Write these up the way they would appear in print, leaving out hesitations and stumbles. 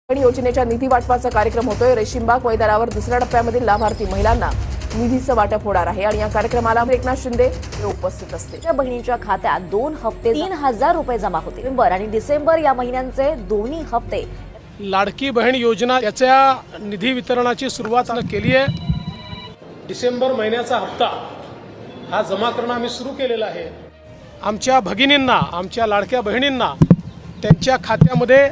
योजनेच्या निधी वाटपाचा कार्यक्रम होतोय। रेशीमबाग मैदानावर दुसऱ्या टप्प्यामधील लाभार्थी महिलांना निधीचं वाटप होणार आहे आणि या कार्यक्रमाला एकनाथ शिंदे उपस्थित असतील। त्या बहिणींच्या खात्यात 2 हप्ते 3000 रुपये जमा होतील। नोव्हेंबर आणि डिसेंबर या महिन्यांचे दोन्ही हप्ते। लाडकी बहीण योजना याच्या निधी वितरणाची सुरुवात केली आहे। डिसेंबर महिन्याचा हप्ता हा जमा करणं आम्ही सुरू केलेला आहे। आमच्या भगिनींना, आमच्या लाडक्या बहिणींना त्यांच्या खात्यामध्ये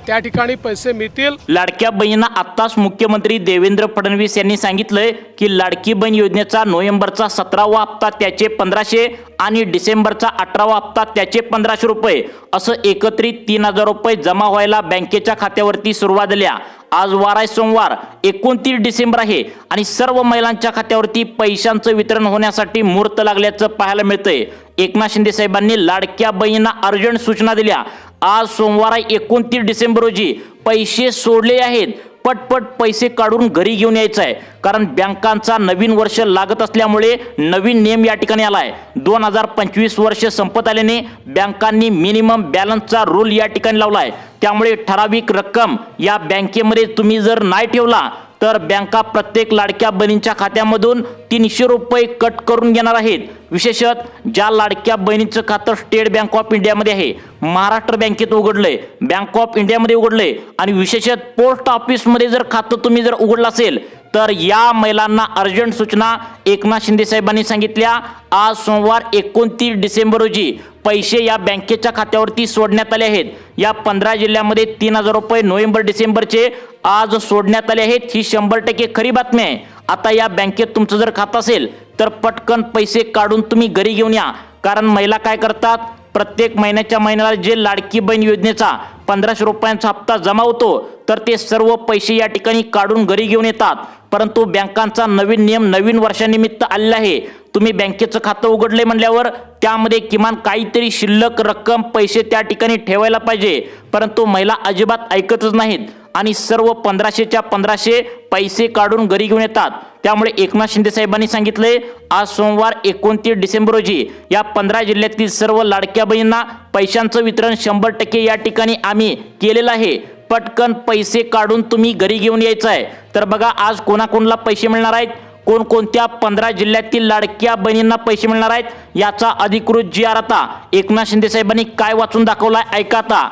त्या ठिकाणी पैसे मिळतील। लाडक्या बहिणींना आत्ताच मुख्यमंत्री देवेंद्र फडणवीस यांनी सांगितलंय की लाडकी बहीण योजनेचा नोव्हेंबरचा 17वा हप्ता त्याचे 1500 आणि डिसेंबरचा 18वा हप्ता त्याचे 1500 रुपये असं एकत्रित 3000 रुपये जमा व्हायला बँकेच्या खात्यावरती सुरुवात झाल्या। आज वार आहे सोमवार, 29 डिसेंबर आहे आणि सर्व महिलांच्या खात्यावरती पैशांचं वितरण होण्यासाठी मुहूर्त लागल्याचं पाहायला मिळतंय। एकनाथ शिंदे साहेबांनी लाडक्या बहिणींना अर्जंट सूचना दिल्या। आज सोमवार 29 डिसेंबर रोजी पैसे सोडले आहेत, पटपट पैसे काढून घरी घेऊन यायचं आहे, कारण बँकांचा नवीन वर्ष लागत असल्यामुळे नवीन नियम या ठिकाणी आलाय। 2025 वर्ष संपत आल्याने बँकांनी मिनिमम बॅलन्सचा रूल या ठिकाणी लावलाय। त्यामुळे ठराविक रक्कम या बँकेमध्ये तुम्ही जर नाही ठेवला तर बँका प्रत्येक लाडक्या बहिणींच्या खात्यामधून 300 रुपये कट करून घेणार आहेत। विशेषतः ज्या लाडक्या बहिणींचं खातं स्टेट बँक ऑफ इंडियामध्ये आहे, महाराष्ट्र बँकेत उघडलंय, बँक ऑफ इंडियामध्ये उघडलंय आणि विशेषतः पोस्ट ऑफिसमध्ये जर खातं तुम्ही जर उघडलं असेल तर या महिलांना अर्जंट सूचना एकनाथ शिंदे साहेबांनी सांगितल्या। आज सोमवार 29 डिसेंबर रोजी पैसे या बँकेच्या खात्यावरती सोडण्यात आले आहेत। या 15 जिल्ह्यांमध्ये 3000 रुपये नोव्हेंबर डिसेंबरचे आज सोडण्यात आले आहेत। ही 100% खरी बातमी आहे। आता या बँकेत तुमचं जर खातं असेल तर पटकन पैसे काढून तुम्ही घरी घेऊन या, कारण महिला काय करतात, प्रत्येक महिन्याला जे लाडकी बहीण योजनेचा 1500 रुपयांचा हप्ता जमा होतो तर ते सर्व पैसे या ठिकाणी काढून घरी घेऊन येतात। परंतु बँकांचा नवीन नियम नवीन वर्षानिमित्त आलेला आहे। तुम्ही बँकेचं खातं उघडले म्हणल्यावर त्यामध्ये किमान काहीतरी शिल्लक रक्कम पैसे त्या ठिकाणी ठेवायला पाहिजे, परंतु महिला अजिबात ऐकतच नाहीत आणि सर्व 1500च्या 1500 पैसे काढून घरी घेऊन येतात। त्यामुळे एकनाथ शिंदे साहेबांनी सांगितले, आज सोमवार 29 डिसेंबर रोजी या 15 जिल्ह्यातील सर्व लाडक्या बहिणींना पैशांचं वितरण 100% या ठिकाणी आम्ही केलेलं आहे। पटकन पैसे काढून तुम्ही घरी घेऊन यायचं आहे। तर बघा आज कोणाकोणाला पैसे मिळणार आहेत, कोणकोणत्या 15 जिल्ह्यातील लाडक्या बहिणींना पैसे मिळणार आहेत, याचा अधिकृत GR आता एकनाथ शिंदे साहेबांनी काय वाचून दाखवलाय ऐका आता।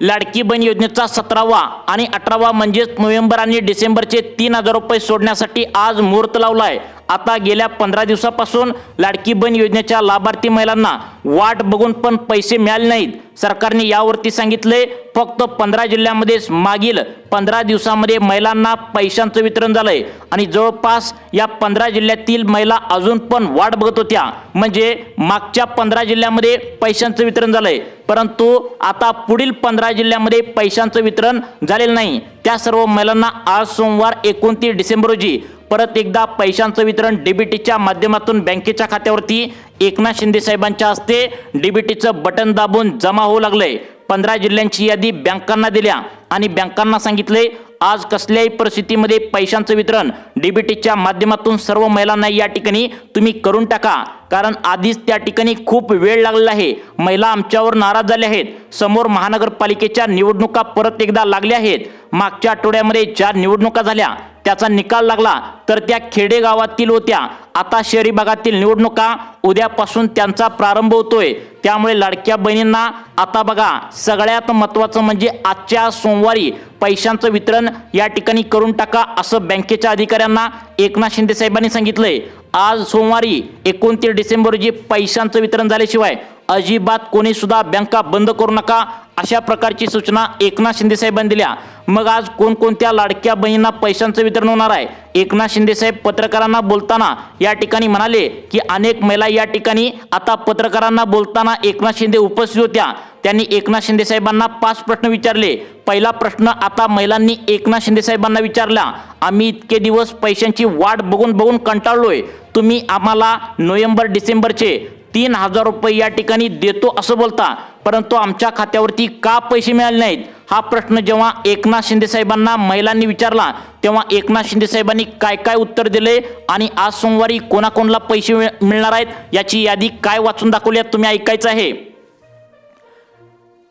लाडकी बहीण योजनेचा 17वा आणि 18वा म्हणजेच नोव्हेंबर आणि डिसेंबरचे 3000 रुपये सोडण्यासाठी आज मुहूर्त लावलाय। आता गेल्या 15 दिवसापासून लाडकी बहीण योजनेच्या लाभार्थी महिलांना वाट बघून पण पैसे मिळाले नाहीत। सरकारने यावरती सांगितले फक्त 15 जिल्ह्यांमध्येच मागील 15 दिवसांमध्ये महिलांना पैशांचं वितरण झालंय आणि जवळपास या 15 जिल्ह्यातील महिला अजून पण वाट बघत होत्या, म्हणजे मागच्या 15 जिल्ह्यांमध्ये पैशांचं वितरण झालंय, परंतु आता पुढील 15 जिल्ह्यांमध्ये पैशांचं वितरण झालेलं नाही। त्या सर्व महिलांना आज सोमवार 29 डिसेंबर रोजी परत एकदा पैशांचं वितरण डीबीटीच्या माध्यमातून बँकेच्या खात्यावरती एकनाथ शिंदे साहेबांच्या हस्ते डीबीटीचं बटन दाबून जमा होऊ लागलंय। 15 जिल्ह्यांची यादी बँकांना दिल्या आणि बँकांना सांगितले आज कसल्याही परिस्थितीमध्ये पैशांचं वितरण डीबीटीच्या माध्यमातून सर्व महिलांना या ठिकाणी तुम्ही करून टाका, कारण आधीच त्या ठिकाणी खूप वेळ लागलेला आहे। महिला आमच्यावर नाराज झाल्या आहेत। समोर महानगरपालिकेच्या निवडणुका परत एकदा लागल्या आहेत। मागच्या आठवड्यामध्ये ज्या निवडणुका झाल्या त्याचा निकाल लागला तर त्या खेडेगावातील होत्या, आता शहरी भागातील निवडणुका उद्यापासून त्यांचा प्रारंभ होतोय। त्यामुळे लाडक्या बहिणींना आता बघा सगळ्यात महत्त्वाचं म्हणजे आजच्या सोमवारी पैशांचं वितरण या ठिकाणी करून टाका, असं बँकेच्या अधिकाऱ्यांना एकनाथ शिंदे साहेबांनी सांगितलंय। आज सोमवारी 29 डिसेंबर रोजी पैशांचं वितरण झाल्याशिवाय अजिबात कोणी सुद्धा बँका बंद करू नका, अशा प्रकारची सूचना एकनाथ शिंदे साहेबांनी दिल्या। मग आज कोणकोणत्या लाडक्या बहिणींना पैशांचं वितरण होणार आहे, एकनाथ शिंदे साहेब पत्रकारांना बोलताना या ठिकाणी म्हणाले की अनेक महिला या ठिकाणी आता पत्रकारांना बोलताना एकनाथ शिंदे उपस्थित होत्या। त्यांनी एकनाथ शिंदे साहेबांना 5 प्रश्न विचारले। पहिला प्रश्न आता महिलांनी एकनाथ शिंदे साहेबांना विचारला, आम्ही इतके दिवस पैशांची वाट बघून कंटाळलोय, तुम्ही आम्हाला नोव्हेंबर डिसेंबरचे 3000 रुपये या ठिकाणी देतो असं बोलता, परंतु आमच्या खात्यावरती का पैसे मिळाले नाहीत? हा प्रश्न जेव्हा एकनाथ शिंदे साहेबांना महिलांनी विचारला तेव्हा एकनाथ शिंदे साहेबांनी काय काय उत्तर दिले आणि आज सोमवारी कोणाकोणाला पैसे मिळणार आहेत याची यादी काय वाचून दाखवली तुम्ही ऐकायचं आहे।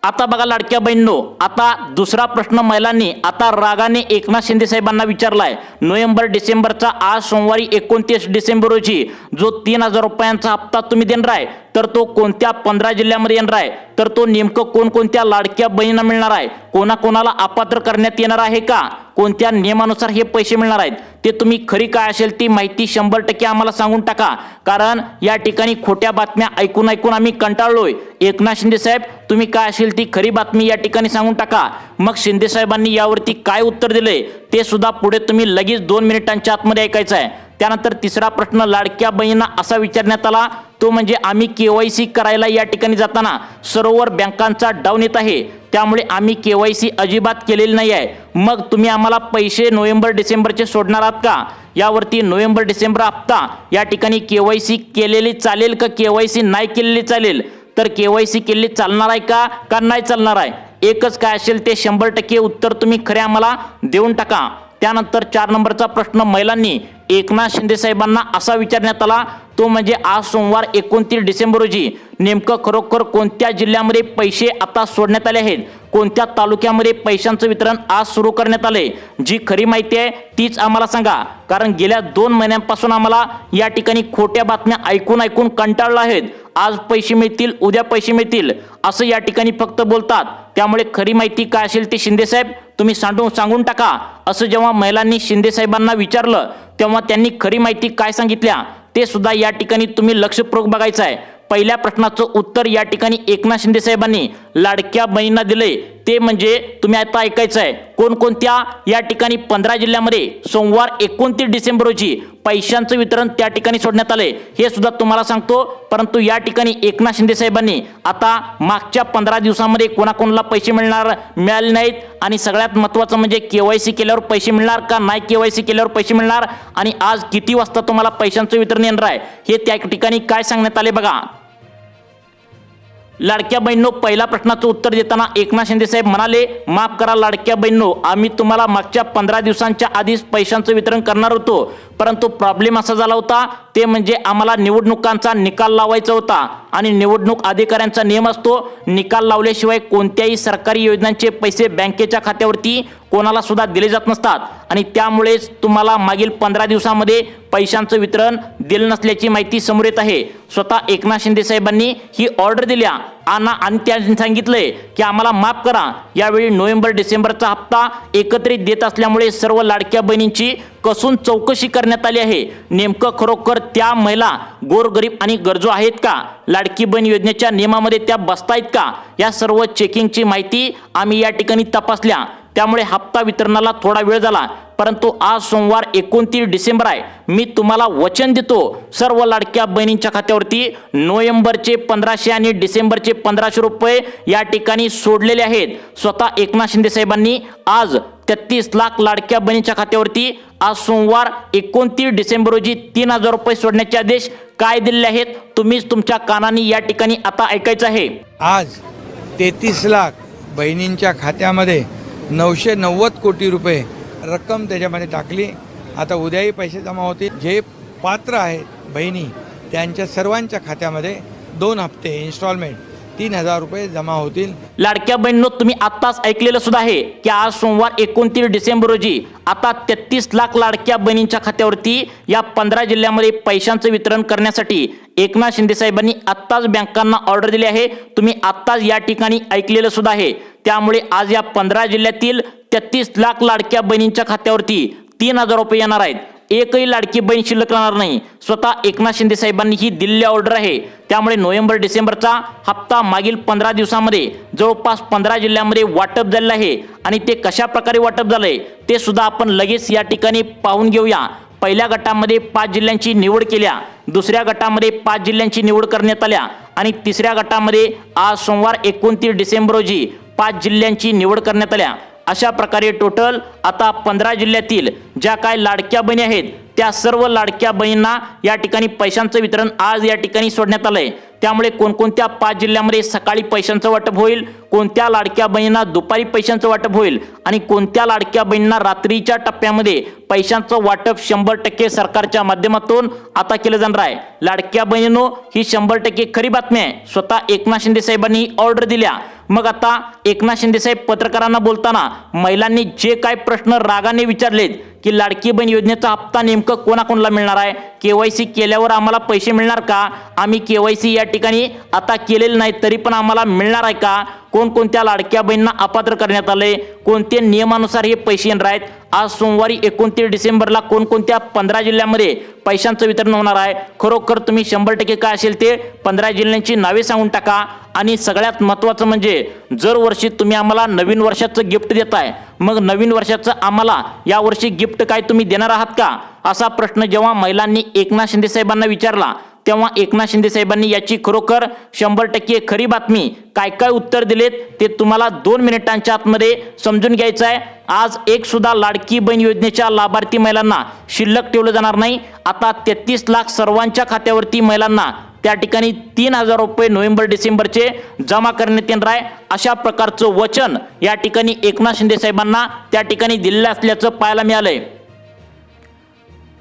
आता बघा लाडक्या बहिणींनो, आता दुसरा प्रश्न महिलांनी आता रागाने एकनाथ शिंदे साहेबांना विचारलाय. नोव्हेंबर डिसेंबरचा आज सोमवारी 29 डिसेंबर रोजी जो 3,000 रुपयांचा हप्ता तुम्ही देणार आहे तर तो कोणत्या 15 जिल्ह्यामध्ये येणार आहे, तर तो नेमकं कोणकोणत्या लाडक्या बहिणींना मिळणार आहे, कोणाकोणाला अपात्र करण्यात येणार आहे का, कोणत्या नियमानुसार हे पैसे मिळणार आहेत, ते तुम्ही खरी काय असेल ती माहिती 100% आम्हाला सांगून टाका. कारण या ठिकाणी खोट्या बातम्या ऐकून आम्ही कंटाळलोय. एकनाथ शिंदे साहेब, तुम्ही काय असेल ती खरी बातमी या ठिकाणी सांगून टाका. मग शिंदे साहेबांनी यावरती काय उत्तर दिले ते सुद्धा पुढे तुम्ही लगेच 2 मिनिटांच्या आतमध्ये ऐकायचं आहे. त्यानंतर तिसरा प्रश्न लाडक्या बहिणींना असा विचारण्यात आला, तो म्हणजे आम्ही KYC करायला या ठिकाणी जाताना सर्व्हर बँकांचा डाऊन येत आहे, त्यामुळे आम्ही KYC अजिबात केलेली नाही आहे. मग तुम्ही आम्हाला पैसे नोव्हेंबर डिसेंबरचे सोडणार आहात का? यावरती नोव्हेंबर डिसेंबर हप्ता या ठिकाणी KYC केलेली चालेल का KYC नाही केलेली चालेल, तर KYC केलेली चालणार आहे का नाही चालणार आहे, एकच काय असेल ते 100% उत्तर तुम्ही खरे आम्हाला देऊन टाका. त्यानंतर 4 नंबरचा प्रश्न महिलांनी एकनाथ शिंदे साहेबांना असा विचारण्यात आला, तो म्हणजे आज सोमवार 29 डिसेंबर रोजी नेमकं खरोखर कोणत्या जिल्ह्यामध्ये पैसे आता सोडण्यात आले आहेत, कोणत्या तालुक्यामध्ये पैशांचं वितरण आज सुरू करण्यात आले, जी खरी माहिती आहे तीच आम्हाला सांगा. कारण गेल्या 2 महिन्यांपासून आम्हाला या ठिकाणी खोट्या बातम्या ऐकून कंटाळलो आहेत. आज पैसे मिळतील, उद्या पैसे मिळतील असं या ठिकाणी फक्त बोलतात. त्यामुळे खरी माहिती काय असेल ते शिंदे साहेब तुम्ही सांगून टाका. असं जेव्हा महिलांनी शिंदे साहेबांना विचारलं तेव्हा त्यांनी खरी माहिती काय सांगितल्या ते सुद्धा या ठिकाणी तुम्ही लक्षपूर्वक बघायचं आहे. पहिल्या प्रश्नाचं उत्तर या ठिकाणी एकनाथ शिंदे साहेबांनी लाडक्या बहिणींना दिले, ते म्हणजे तुम्ही आता ऐकायचं आहे कोणकोणत्या या ठिकाणी 15 जिल्ह्यामध्ये सोमवार 29 डिसेंबर रोजी पैशांचं वितरण त्या ठिकाणी सोडण्यात आले हे सुद्धा तुम्हाला सांगतो. परंतु या ठिकाणी एकनाथ शिंदे साहेबांनी आता मागच्या 15 दिवसांमध्ये कोणाकोणाला पैसे मिळाले नाहीत, आणि सगळ्यात महत्त्वाचं म्हणजे KYC केल्यावर पैसे मिळणार का नाही, KYC केल्यावर पैसे मिळणार, आणि आज किती वाजता तुम्हाला पैशांचं वितरण येणार आहे हे त्या ठिकाणी काय सांगण्यात आले बघा. लाडक्या बहिणींनो, पहिल्या प्रश्नाचं उत्तर देताना एकनाथ शिंदे साहेब म्हणाले, माफ करा लाडक्या बहिणींनो, आम्ही तुम्हाला मागच्या 15 दिवसांच्या आधीच पैशांचं वितरण करणार होतो, परंतु प्रॉब्लेम असा झाला होता ते म्हणजे आम्हाला निवडणुकांचा निकाल लावायचा होता, आणि निवडणूक अधिकाऱ्यांचा नियम असतो निकाल लावल्याशिवाय कोणत्याही सरकारी योजनांचे पैसे बँकेच्या खात्यावरती कोणाला सुद्धा दिले जात नसतात, आणि त्यामुळेच तुम्हाला मागील 15 दिवसांमध्ये पैशांचं वितरण दिलं नसल्याची माहिती समोर येत आहे. स्वतः एकनाथ शिंदे साहेबांनी ही ऑर्डर दिल्या आणि त्यांनी सांगितलंय की आम्हाला माफ करा, यावेळी नोव्हेंबर डिसेंबरचा हप्ता एकत्रित देत असल्यामुळे सर्व लाडक्या बहिणींची कसून चौकशी करण्यात आली आहे. नेमकं खरोखर त्या महिला गोरगरीब आणि गरजू आहेत का, लाडकी बहीण योजनेच्या नियमामध्ये त्या बसतायत का, या सर्व चेकिंगची माहिती आम्ही या ठिकाणी तपासल्या. त्यामुळे हप्ता वितरणाला थोडा वेळ झाला, परंतु आज सोमवार 29 डिसेंबर आहे. मी तुम्हाला वचन देतो सर्व लाडक्या बहिणींच्या खात्यावरती नोव्हेंबरचे 1500 आणि डिसेंबरचे 1500 रुपये या ठिकाणी सोडलेले आहेत. स्वतः एकनाथ शिंदे साहेबांनी आज 33 लाख लाडक्या बहिणींच्या खात्यावरती आज सोमवार 29 डिसेंबर रोजी 3,000 रुपये सोडण्याचे आदेश काय दिलेले आहेत तुम्हीच तुमच्या कानाने या ठिकाणी आता ऐकायचं आहे. आज 33 लाख बहिणींच्या खात्यामध्ये 990 कोटी रुपये रक्कम त्याच्यामध्ये टाकली. आता उद्याही पैसे जमा होतील. जे पात्र आहेत बहिणी त्यांच्या सर्वांच्या खात्यामध्ये 2 हप्ते इन्स्टॉलमेंट 3,000 रुपये जमा होतील. लाडक्या बहिणींनो, तुम्ही आत्ताच ऐकलेलं सुद्धा आहे की आज सोमवार 29 डिसेंबर रोजी आता 33 लाख लाडक्या बहिणींच्या खात्यावरती या 15 जिल्ह्यामध्ये पैशांचं वितरण करण्यासाठी एकनाथ शिंदे साहेबांनी आत्ताच बँकांना ऑर्डर दिली आहे. तुम्ही आत्ताच या ठिकाणी ऐकलेलं सुद्धा आहे. त्यामुळे आज या 15 जिल्ह्यातील 33 लाख लाडक्या बहिणींच्या खात्यावरती 3,000 रुपये येणार आहेत. एकही लाडकी बहीण शिल्लक राहणार नाही. स्वतः एकनाथ शिंदे साहेबांनी ही दिलेली ऑर्डर आहे. त्यामुळे नोव्हेंबर डिसेंबरचा हप्ता मागील 15 दिवसांमध्ये जवळपास 15 जिल्ह्यामध्ये वाटप झालेलं आहे, आणि ते कशा प्रकारे वाटप झालंय ते सुद्धा आपण लगेच या ठिकाणी पाहून घेऊया. पहिल्या गटामध्ये 5 जिल्ह्यांची निवड केल्या, दुसऱ्या गटामध्ये 5 जिल्ह्यांची निवड करण्यात आल्या, आणि तिसऱ्या गटामध्ये आज सोमवार 29 डिसेंबर रोजी 5 जिल्ह्यांची निवड करण्यात आल्या. अशा प्रकारे टोटल आता 15 जिल्ह्यातील ज्या काय लाडक्या बहिणी आहेत त्या सर्व लाडक्या बहिणींना या ठिकाणी पैशांचं वितरण आज या ठिकाणी सोडण्यात आलंय। त्यामुळे कोणकोणत्या 5 जिल्ह्यांमध्ये सकाळी पैशांचं वाटप होईल, कोणत्या लाडक्या बहिणींना दुपारी पैशांचं वाटप होईल आणि कोणत्या लाडक्या बहिणींना रात्रीच्या टप्प्यामध्ये पैशांचं वाटप 100% सरकारच्या माध्यमातून आता केलं जाणार आहे। लाडक्या बहिणींनो, ही 100% खरी बातमी आहे। स्वतः एकनाथ शिंदे साहेबांनी ऑर्डर दिल्या। मग आता एकनाथ शिंदे साहेब पत्रकारांना बोलताना महिलांनी जे काय प्रश्न रागाने विचारलेत की लाडकी बहीण योजनेचा हप्ता नेमकं कोणाकोणाला मिळणार आहे, केवायसी केल्यावर आम्हाला पैसे मिळणार का, आम्ही केवायसी या ठिकाणी आता केलेलं नाही तरी पण आम्हाला मिळणार आहे का, कोणकोणत्या लाडक्या बहिणींना अपात्र करण्यात आले, कोणते नियमानुसार हे पैसे येणार आहेत, आज सोमवारी 29 डिसेंबरला कोणकोणत्या 15 जिल्ह्यांमध्ये पैशांचं वितरण होणार आहे। खरोखर तुम्ही 100% काय असेल ते 15 जिल्ह्यांची नावे सांगून टाका। आणि सगळ्यात महत्त्वाचं म्हणजे जर वर्षी तुम्ही आम्हाला नवीन वर्षाचं गिफ्ट देताय, मग नवीन वर्षाचं आम्हाला या वर्षी गिफ्ट काय तुम्ही देणार आहात का, असा प्रश्न जेव्हा महिलांनी एकनाथ शिंदे साहेबांना विचारला तेव्हा एकनाथ शिंदे साहेबांनी याची खरोखर 100% खरी बातमी काय काय उत्तर दिलेत ते तुम्हाला 2 मिनिटांच्या आतमध्ये समजून घ्यायचं आहे। आज एक सुद्धा लाडकी बहीण योजनेच्या लाभार्थी महिलांना शिल्लक ठेवलं जाणार नाही। आता 33 लाख सर्वांच्या खात्यावरती महिलांना त्या ठिकाणी 3,000 रुपये नोव्हेंबर डिसेंबरचे जमा करण्यात येणार आहे, अशा प्रकारचं वचन या ठिकाणी एकनाथ शिंदे साहेबांना त्या ठिकाणी दिलेलं असल्याचं पाहायला मिळालंय।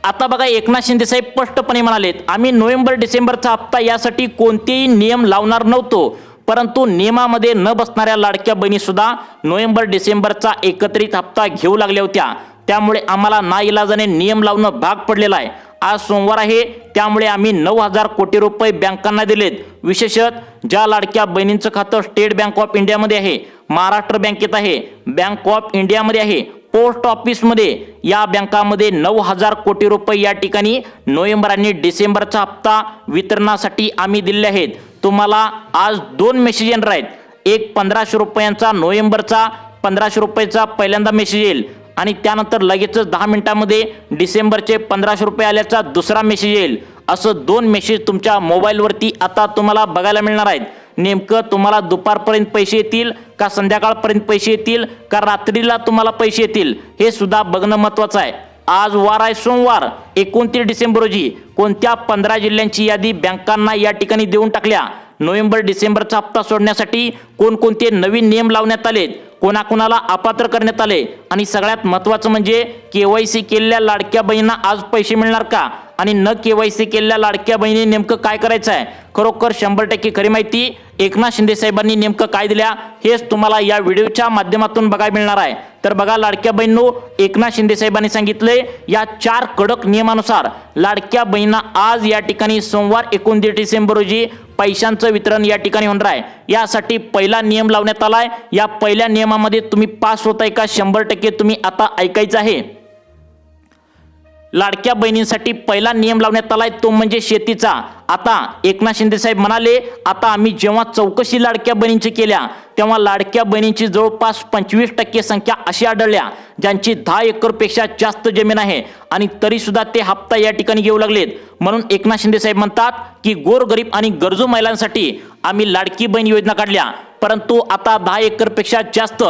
आता बघा, एकनाथ शिंदे साहेब स्पष्टपणे म्हणालेत, आम्ही नोव्हेंबर डिसेंबरचा हप्ता यासाठी कोणतेही नियम लावणार नव्हतो, परंतु नियमामध्ये न बसणाऱ्या लाडक्या बहिणी सुद्धा नोव्हेंबर डिसेंबरचा एकत्रित हप्ता घेऊ लागल्या होत्या। त्यामुळे आम्हाला नाइलाजाने नियम लावणं भाग पडलेलं आहे। आज सोमवार आहे, त्यामुळे आम्ही 9,000 कोटी रुपये बँकांना दिलेत। विशेषतः ज्या लाडक्या बहिणींचं खातं स्टेट बँक ऑफ इंडियामध्ये आहे, महाराष्ट्र बँकेत आहे, बँक ऑफ इंडियामध्ये आहे, पोस्ट ऑफिसमध्ये, या बँकामध्ये 9,000 कोटी रुपये या ठिकाणी नोव्हेंबर आणि डिसेंबरचा हप्ता वितरणासाठी आम्ही दिले आहेत। तुम्हाला आज 2 मेसेज येणार आहेत। एक 1,500 रुपयांचा नोव्हेंबरचा 1,500 रुपयाचा पहिल्यांदा मेसेज येईल आणि त्यानंतर लगेचच 10 मिनिटांमध्ये डिसेंबरचे 1,500 रुपये आल्याचा दुसरा मेसेज येईल। असं 2 मेसेज तुमच्या मोबाईलवरती आता तुम्हाला बघायला मिळणार आहेत। नेमकं तुम्हाला दुपारपर्यंत पैसे येतील का संध्याकाळपर्यंत पैसे येतील का रात्रीला तुम्हाला पैसे येतील हे सुद्धा बघणं महत्त्वाचं आहे। आज वार आहे सोमवार 29 डिसेंबर रोजी कोणत्या 15 जिल्ह्यांची यादी बँकांना या ठिकाणी देऊन टाकल्या। नोव्हेंबर डिसेंबरचा हप्ता सोडण्यासाठी कोणकोणते नवीन नियम लावण्यात आलेत, कोणाकोणाला अपात्र करण्यात आले आणि सगळ्यात महत्त्वाचं म्हणजे केवायसी केलेल्या लाडक्या बहिणींना आज पैसे मिळणार का आणि न केवायसी केलेल्या लाडक्या बहिणी नेमकं काय करायचं आहे। खरोखर 100% खरी माहिती एकनाथ शिंदे साहेबांनी नेमकं काय दिल्या हेच तुम्हाला या व्हिडिओच्या माध्यमातून बघायला मिळणार आहे। तर बघा लाडक्या बहिणींनो, एकनाथ शिंदे साहेबांनी सांगितले या 4 कडक नियमानुसार लाडक्या बहिणींना आज या ठिकाणी सोमवार 29 डिसेंबर रोजी पैशांचं वितरण या ठिकाणी होणार आहे। यासाठी पहिला नियम लावण्यात आलाय। या पहिल्या नियमामध्ये तुम्ही पास होताय का 100% तुम्ही आता ऐकायचं आहे। लाडक्या बहिणींसाठी पहिला नियम लावण्यात आलाय तो म्हणजे शेतीचा। आता एकनाथ शिंदे साहेब म्हणाले, आता आम्ही जेव्हा चौकशी लाडक्या बहिणींची केल्या तेव्हा लाडक्या बहिणींची जवळपास 25% संख्या अशी आढळल्या ज्यांची 10 एकरपेक्षा जास्त जमीन आहे आणि तरी सुद्धा ते हप्ता या ठिकाणी घेऊ लागलेत। म्हणून एकनाथ शिंदे साहेब म्हणतात की गोरगरीब आणि गरजू महिलांसाठी आम्ही लाडकी बहीण योजना काढल्या, परंतु आता 10 एकरपेक्षा जास्त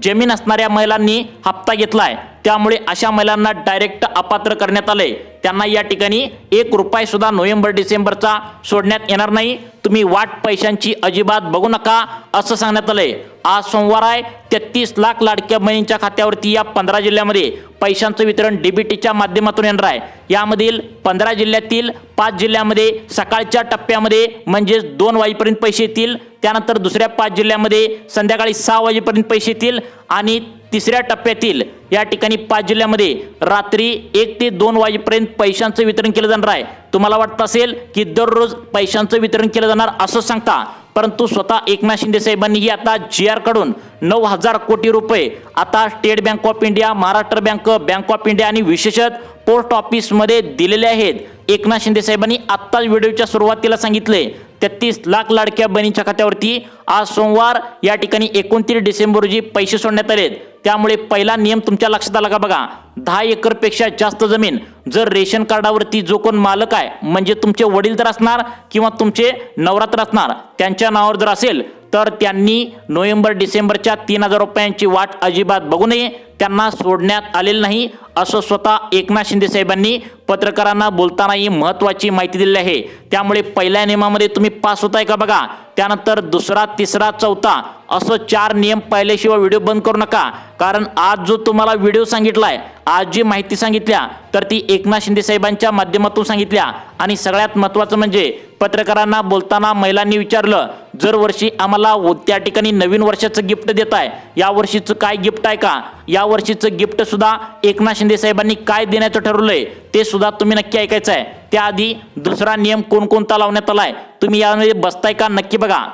जमीन असणाऱ्या महिलांनी हप्ता घेतलाय, त्यामुळे अशा महिलांना डायरेक्ट अपात्र करण्यात आले। त्यांना या ठिकाणी 1 रुपया सुद्धा नोव्हेंबर डिसेंबरचा सोडण्यात येणार नाही। तुम्ही वाट पैशांची अजिबात बघू नका असं सांगण्यात आलंय। आज सोमवार आहे, 33 लाख लाडक्या बहिणींच्या खात्यावरती या 15 जिल्ह्यामध्ये पैशांचं वितरण डीबीटीच्या माध्यमातून येणार आहे। यामधील 15 जिल्ह्यातील 5 जिल्ह्यामध्ये सकाळच्या टप्प्यामध्ये म्हणजे 2 वाजेपर्यंत पैसे येतील, त्यानंतर दुसऱ्या 5 जिल्ह्यामध्ये संध्याकाळी 6 वाजेपर्यंत पैसे येतील आणि तिसऱ्या टप्प्यातील या ठिकाणी 5 जिल्ह्यामध्ये रात्री 1 ते 2 वाजेपर्यंत पैशांचं वितरण केलं जाणार आहे। तुम्हाला वाटत असेल की दररोज पैशांचं वितरण केलं जाणार असं सांगता, परंतु स्वतः एकनाथ शिंदे साहेबांनी आता GR कडून 9,000 कोटी रुपये आता state bank of India, Maharashtra bank, bank of India आणि विशेषतः पोस्ट ऑफिसमध्ये दिलेले आहेत। एकनाथ शिंदे साहेबांनी आत्ताच व्हिडिओच्या सुरुवातीला सांगितले 33 लाख लाडक्या बहिणींच्या खात्यावरती आज सोमवार या ठिकाणी 29 डिसेंबर रोजी पैसे सोडण्यात आलेत। त्यामुळे पहिला नियम तुमच्या लक्षात आला का बघा, 10 एकरपेक्षा जास्त जमीन जर रेशन कार्डावरती जो कोण मालक आहे म्हणजे तुमचे वडील तर असणार किंवा तुमचे नवरा तर असणार, त्यांच्या नावावर जर असेल तर त्यांनी नोव्हेंबर डिसेंबरच्या 3,000 रुपयांची वाट अजिबात बघू नये, त्यांना सोडण्यात आलेलं नाही असं स्वतः एकनाथ शिंदे साहेबांनी पत्रकारांना बोलताना ही महत्त्वाची माहिती दिली आहे। त्यामुळे पहिल्या नियमामध्ये तुम्ही पास होताय का बघा, त्यानंतर दुसरा, तिसरा, चौथा असं 4 नियम पाहिल्याशिवाय व्हिडिओ बंद करू नका। कारण आज जो तुम्हाला व्हिडिओ सांगितलाय, आज जी माहिती सांगितल्या तर ती एकनाथ शिंदे साहेबांच्या माध्यमातून सांगितल्या। आणि सगळ्यात महत्त्वाचं म्हणजे पत्रकारांना बोलताना महिलांनी विचारलं, जर वर्षी आम्हाला त्या ठिकाणी नवीन वर्षाचं गिफ्ट देताय, या वर्षीचं काय गिफ्ट आहे का, या वर्षीचं गिफ्ट सुद्धा एकनाथ शिंदे साहेबांनी काय देण्याचं ठरवलंय ते सुद्धा तुम्ही नक्की ऐकायचं आहे। त्याआधी दुसरा नियम कोणकोणता लावण्यात आलाय तुम्ही यामध्ये बसताय का नक्की बघा।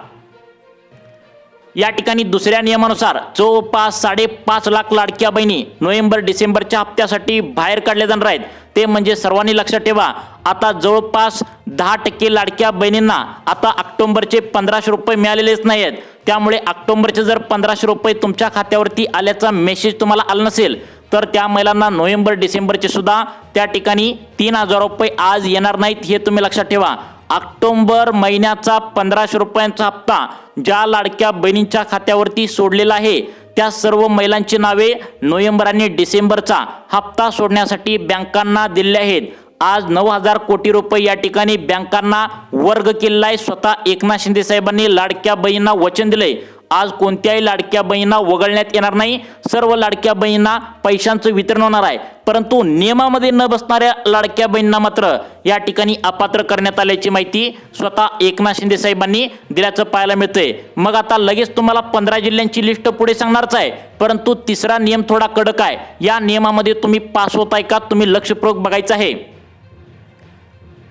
या ठिकाणी दुसऱ्या नियमानुसार जवळपास 5.5 लाख लाडक्या बहिणी नोव्हेंबर डिसेंबरच्या हप्त्यासाठी बाहेर काढल्या जाणार आहेत। ते म्हणजे सर्वांनी लक्षात ठेवा, आता जवळपास 10% लाडक्या बहिणींना आता ऑक्टोबरचे 1,500 रुपये मिळालेलेच नाही आहेत। त्यामुळे ऑक्टोबरचे जर 1,500 रुपये तुमच्या खात्यावरती आल्याचा मेसेज तुम्हाला आला नसेल तर त्या महिलांना नोव्हेंबर डिसेंबरचे सुद्धा त्या ठिकाणी 3,000 रुपये आज येणार नाहीत, हे तुम्ही लक्षात ठेवा। ऑक्टोबर महिन्याचा 1,500 रुपयांचा हप्ता ज्या लाडक्या बहिणींच्या खात्यावरती सोडलेला आहे त्या सर्व महिलांची नावे नोव्हेंबर आणि डिसेंबरचा हप्ता सोडण्यासाठी बँकांना दिले आहेत। आज 9,000 कोटी रुपये या ठिकाणी बँकांना वर्ग केलेला आहे। स्वतः एकनाथ शिंदे साहेबांनी लाडक्या बहिणींना वचन दिले, आज कोणत्याही लाडक्या बहिणींना वगळण्यात येणार नाही, सर्व लाडक्या बहिणींना पैशांचं वितरण होणार आहे। परंतु नियमामध्ये न बसणाऱ्या लाडक्या बहिणींना मात्र या ठिकाणी अपात्र करण्यात आल्याची माहिती स्वतः एकनाथ शिंदे साहेबांनी दिल्याचं पाहायला मिळतंय। मग आता लगेच तुम्हाला 15 जिल्ह्यांची लिस्ट पुढे सांगणारच आहे, परंतु तिसरा नियम थोडा कडक आहे। या नियमामध्ये तुम्ही पास होताय का तुम्ही लक्षपूर्वक बघायचं आहे।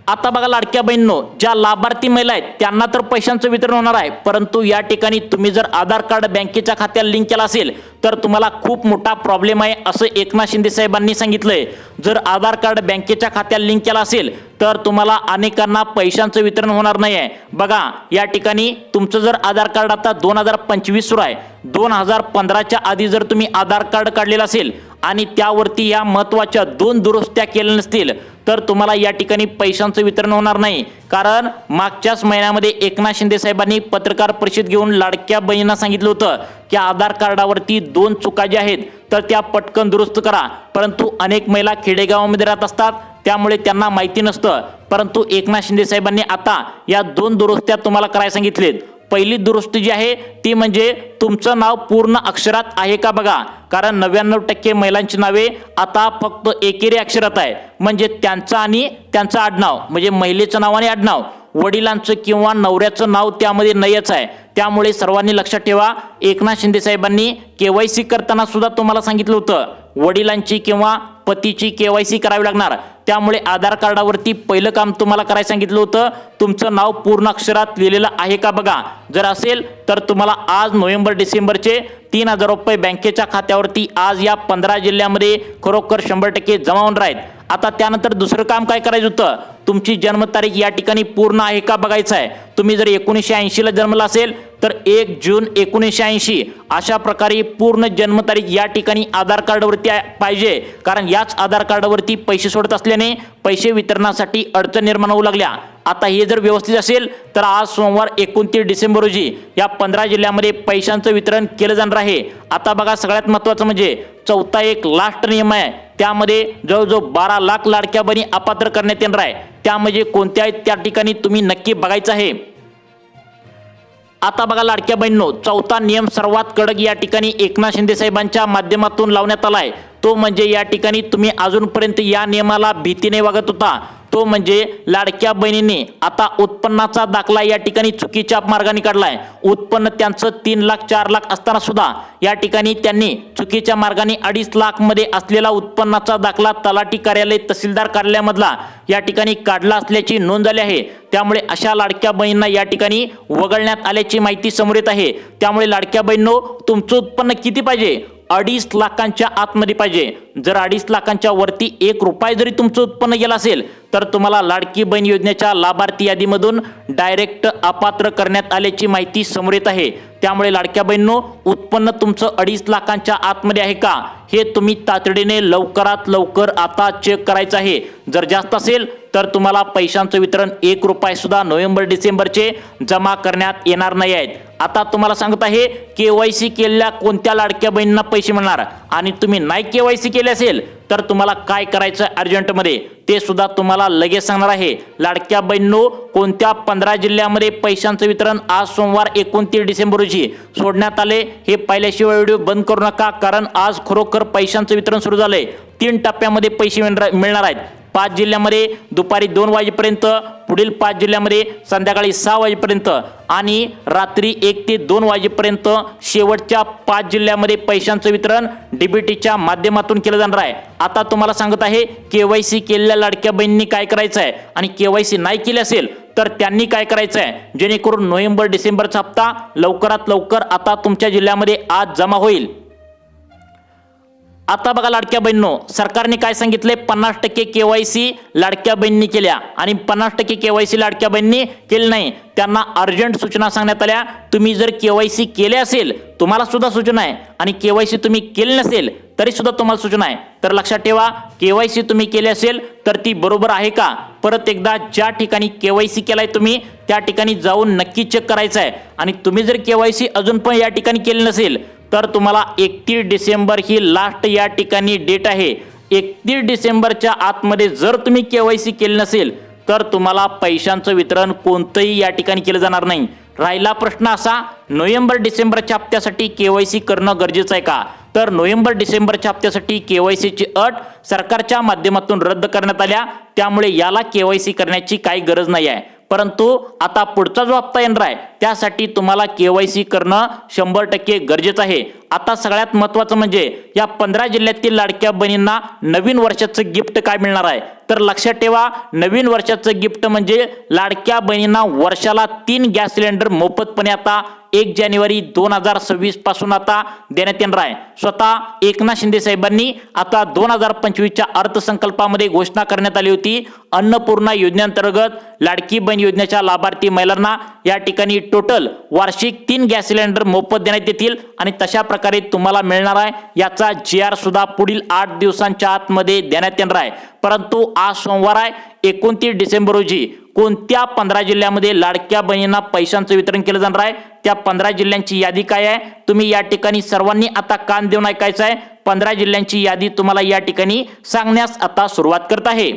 आता बघा लाडक्या बहिणींनो, ज्या लाभार्थी महिला आहेत त्यांना तर पैशांचं वितरण होणार आहे, परंतु या ठिकाणी तुम्ही जर आधार कार्ड बँकेच्या खात्याला लिंक केला असेल तर तुम्हाला खूप मोठा प्रॉब्लेम आहे असं एकनाथ शिंदे साहेबांनी सांगितलंय। जर आधार कार्ड बँकेच्या खात्याला लिंक केला असेल तर तुम्हाला अनेकांना पैशांचं वितरण होणार नाही आहे। बघा या ठिकाणी तुमचं जर आधार कार्ड आता 2025 सुरू आहे, 2015च्या आधी जर तुम्ही आधार कार्ड काढलेलं असेल आणि त्यावरती या महत्त्वाच्या 2 दुरुस्त्या केल्या नसतील तर तुम्हाला या ठिकाणी पैशांचं वितरण होणार नाही। कारण मागच्याच महिन्यामध्ये एकनाथ शिंदे साहेबांनी पत्रकार परिषद घेऊन लाडक्या बहिणींना सांगितलं होतं की आधार कार्डावरती 2 चुका ज्या आहेत तर त्या पटकन दुरुस्त करा, परंतु अनेक महिला खेडेगावामध्ये राहत असतात त्यामुळे त्यांना माहिती नसतं। परंतु एकनाथ शिंदे साहेबांनी आता या 2 दुरुस्त्या तुम्हाला करायला सांगितलेत। पहिली दुरुस्ती जी आहे ती म्हणजे तुमचं नाव पूर्ण अक्षरात आहे का बघा, कारण 99% महिलांची नावे आता फक्त एकेरी अक्षरात आहे, म्हणजे त्यांचं आणि त्यांचं आडनाव म्हणजे महिलेचं नाव आणि आडनाव, वडिलांचं किंवा नवऱ्याचं नाव त्यामध्ये नाहीच आहे। त्यामुळे सर्वांनी लक्षात ठेवा, एकनाथ शिंदे साहेबांनी केवायसी करताना सुद्धा तुम्हाला सांगितलं होतं वडिलांची किंवा पतीची केवायसी करावी लागणार। त्यामुळे आधार कार्डावरती पहिलं काम तुम्हाला करायला सांगितलं होतं, तुमचं नाव पूर्ण अक्षरात लिहिलेलं आहे का बघा। जर असेल तर तुम्हाला आज नोव्हेंबर डिसेंबरचे 3,000 रुपये बँकेच्या खात्यावरती आज या 15 जिल्ह्यामध्ये खरोखर 100% जमा होणार आहेत। आता त्यानंतर दुसरं काम काय करायचं होतं, तुमची जन्मतारीख या ठिकाणी पूर्ण आहे का बघायचं आहे। तुम्ही जर 1980ला जन्मला असेल तर 1 जून 1980 अशा प्रकारे पूर्ण जन्मतारीख या ठिकाणी आधार कार्डवरती पाहिजे, कारण याच आधार कार्डवरती पैसे सोडत असल्याने पैसे वितरणासाठी अडचण निर्माण होऊ लागल्या। आता हे जर व्यवस्थित असेल तर आज सोमवार 29 डिसेंबर रोजी या 15 जिल्ह्यामध्ये पैशांचं वितरण केलं जाणार आहे। आता बघा सगळ्यात महत्त्वाचं म्हणजे चौथा एक लास्ट नियम आहे, त्यामध्ये जवळजवळ 12 लाख लाडक्या बहिणी अपात्र करण्यात येणार आहे। त्यामध्ये कोणत्या त्या ठिकाणी तुम्ही नक्की बघायचं आहे। आता बघा लाडक्या बहिणींनो, चौथा नियम सर्वात कडक या ठिकाणी एकनाथ शिंदे साहेबांच्या माध्यमातून लावण्यात आलाय, तो म्हणजे या ठिकाणी तुम्ही अजूनपर्यंत या नियमाला भीतीने वागत होता, तो म्हणजे लाडक्या बहिणींनी आता उत्पन्नाचा दाखला या ठिकाणी चुकीच्या मार्गाने काढलाय। उत्पन्न त्यांचं 3 लाख 4 लाख असताना सुद्धा या ठिकाणी त्यांनी चुकीच्या मार्गाने 2.5 लाख मध्ये असलेला उत्पन्नाचा दाखला तलाठी कार्यालय तहसीलदार कार्यालयामधला या ठिकाणी काढला असल्याची नोंद झाली आहे। त्यामुळे अशा लाडक्या बहिणींना या ठिकाणी वगळण्यात आल्याची माहिती समोर येत आहे। त्यामुळे लाडक्या बहिणींनो, तुमचं उत्पन्न किती पाहिजे, 2.5 लाखांच्या आतमध्ये पाहिजे. जर 2.5 लाखांच्या वरती 1 रुपया जरी तुमचं उत्पन्न गेलं असेल तर तुम्हाला लाडकी बहीण योजनेच्या लाभार्थी यादीमधून डायरेक्ट अपात्र करण्यात आल्याची माहिती समोर येत आहे. त्यामुळे लाडक्या बहिणींनो, उत्पन्न तुमचं 2.5 लाखांच्या आतमध्ये आहे का हे तुम्ही तातडीने लवकरात लवकर आता चेक करायचं आहे. जर जास्त असेल तर तुम्हाला पैशांचं वितरण 1 रुपया सुद्धा नोव्हेंबर डिसेंबरचे जमा करण्यात येणार नाही आहेत. आता तुम्हाला सांगत आहे KYC केलेल्या कोणत्या लाडक्या बहिणींना पैसे मिळणार आणि तुम्ही नाही KYC केले असेल तर तुम्हाला काय करायचं अर्जंटमध्ये ते सुद्धा तुम्हाला लगेच सांगणार आहे. लाडक्या बहिणींनो, कोणत्या 15 जिल्ह्यामध्ये पैशांचं वितरण आज सोमवार 29 डिसेंबर रोजी सोडण्यात आले हे पाहिल्याशिवाय व्हिडिओ बंद करू नका, कारण आज खरोखर पैशांचं वितरण सुरू झालंय. 3 टप्प्यामध्ये पैसे मिळणार आहेत. 5 जिल्ह्यामध्ये दुपारी 2 वाजेपर्यंत, पुढील 5 जिल्ह्यामध्ये संध्याकाळी 6 वाजेपर्यंत आणि रात्री 1 ते 2 वाजेपर्यंत शेवटच्या 5 जिल्ह्यामध्ये पैशांचं वितरण DBTच्या माध्यमातून केलं जाणार आहे. आता तुम्हाला सांगत आहे KYC केलेल्या लाडक्या बहिणींनी काय करायचं आहे आणि KYC नाही केले असेल तर त्यांनी काय करायचं आहे, जेणेकरून नोव्हेंबर डिसेंबरचा हप्ता लवकरात लवकर आता तुमच्या जिल्ह्यामध्ये आज जमा होईल. आता बघा लाडक्या बहिणींनो, सरकारने काय सांगितले, 50% KYC लाडक्या बहिणींनी केल्या आणि 50% KYC लाडक्या बहिणींनी केली नाही त्यांना अर्जंट सूचना सांगण्यात आल्या. तुम्ही जर KYC केले असेल तुम्हाला सुद्धा सूचना आहे आणि KYC तुम्ही केले नसेल तरी सुद्धा तुम्हाला सूचना आहे. तर लक्षात ठेवा, KYC तुम्ही केले असेल तर ती बरोबर आहे का, परत एकदा ज्या ठिकाणी KYC केलाय तुम्ही त्या ठिकाणी जाऊन नक्की चेक करायचं आहे. आणि तुम्ही जर KYC अजून पण या ठिकाणी केले नसेल तर तुम्हाला 31 डिसेंबर ही लास्ट या ठिकाणी डेट आहे. 31 डिसेंबरच्या आतमध्ये जर तुम्ही KYC केले नसेल तर तुम्हाला पैशांचं वितरण कोणतंही या ठिकाणी केलं जाणार नाही. राहिला प्रश्न असा, नोव्हेंबर डिसेंबरच्या हप्त्यासाठी KYC करणं गरजेचं आहे का, तर नोव्हेंबर डिसेंबरच्या हप्त्यासाठी KYCची अट सरकारच्या माध्यमातून रद्द करण्यात आल्या. त्यामुळे याला KYC करण्याची काही गरज नाही आहे. परंतु आता पुढचा जो हप्ता येणार आहे त्यासाठी तुम्हाला KYC करणं 100% गरजेचं आहे. आता सगळ्यात महत्त्वाचं म्हणजे या 15 जिल्ह्यातील लाडक्या बहिणींना नवीन वर्षाचं गिफ्ट काय मिळणार आहे, तर लक्षात ठेवा, नवीन वर्षाचं गिफ्ट म्हणजे लाडक्या बहिणींना वर्षाला 3 गॅस सिलेंडर मोफतपणे आता 1 जानेवारी 2026 पासून आता देण्यात येणार आहे. स्वतः एकनाथ शिंदे साहेबांनी आता 2025च्या अर्थसंकल्पामध्ये घोषणा करण्यात आली होती. अन्नपूर्णा योजनेअंतर्गत लाडकी बहीण योजनेच्या लाभार्थी महिलांना या ठिकाणी टोटल वार्षिक 3 गॅस सिलेंडर मोफत देण्यात येतील आणि तशा प्रकारे तुम्हाला मिळणार आहे. याचा GR सुद्धा पुढील 8 दिवसांच्या आतमध्ये देण्यात येणार आहे. परंतु आज सोमवार आहे 29 डिसेंबर रोजी कोणत्या 15 जिल्ह्यामध्ये लाडक्या बहिणींना पैशांचं वितरण केलं जाणार आहे, त्या 15 जिल्ह्यांची यादी काय आहे तुम्ही या ठिकाणी सर्वांनी आता कान देऊन ऐकायचं आहे. 15 जिल्ह्यांची यादी तुम्हाला या ठिकाणी सांगण्यास आता सुरुवात करत आहे.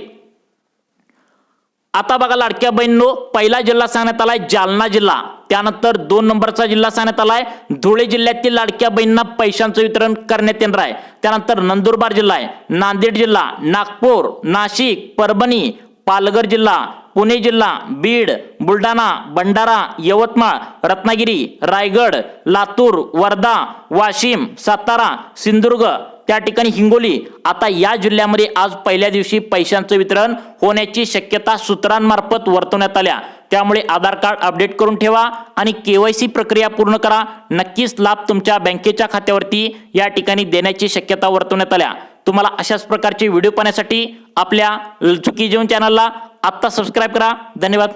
आता बघा लाडक्या बहिणींनो, पहिला जिल्हा सांगण्यात आलाय जालना जिल्हा, त्यानंतर 2 नंबरचा जिल्हा सांगण्यात आलाय धुळे जिल्ह्यातील लाडक्या बहिणींना पैशांचं वितरण करण्यात येणार आहे. त्यानंतर नंदुरबार जिल्हा आहे, नांदेड जिल्हा, नागपूर, नाशिक, परभणी, पालघर जिल्हा, पुणे जिल्हा, बीड, बुलढाणा, भंडारा, यवतमाळ, रत्नागिरी, रायगड, लातूर, वर्धा, वाशिम, सातारा, सिंधुदुर्ग, त्या ठिकाणी हिंगोली. आता या जिल्ह्यामध्ये आज पहिल्या दिवशी पैशांचं वितरण होण्याची शक्यता सूत्रांमार्फत वर्तवण्यात आल्या. त्यामुळे आधार कार्ड अपडेट करून ठेवा आणि KYC प्रक्रिया पूर्ण करा. नक्कीच लाभ तुमच्या बँकेच्या खात्यावरती या ठिकाणी देण्याची शक्यता वर्तवण्यात आल्या. तुम्हाला अशाच प्रकारचे व्हिडिओ पाहण्यासाठी आपल्या चुकी जीवन चॅनलला आत्ता सबस्क्राईब करा. धन्यवाद.